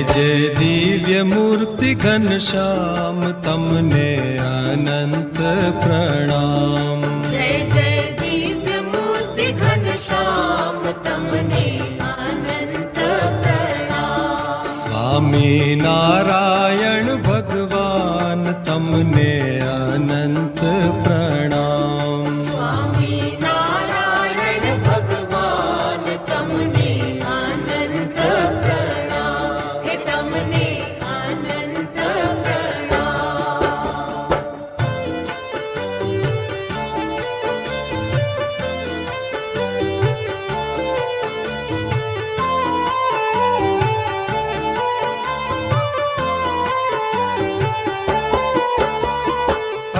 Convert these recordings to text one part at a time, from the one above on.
जय दिव्य मूर्ति घनश्याम तमने अनंत प्रणाम। जय जय दिव्य मूर्ति घनश्याम तमने अनंत प्रणाम। स्वामी नारायण भगवान तमने अनंत प्रणाम। स्वामी नारायण भगवान तमने अनंत प्रणाम। हे तमने अनंत प्रणाम।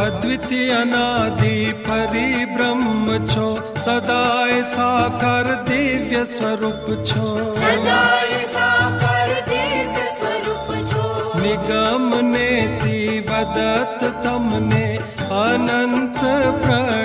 अद्वितीय अनादि परिब्रह्म छो, सदाय साकार दिव्य स्वरूप छो। सदाय साकार दिव्य स्वरूप छो। निगम नेति वदत तमने अनंत प्रणाम।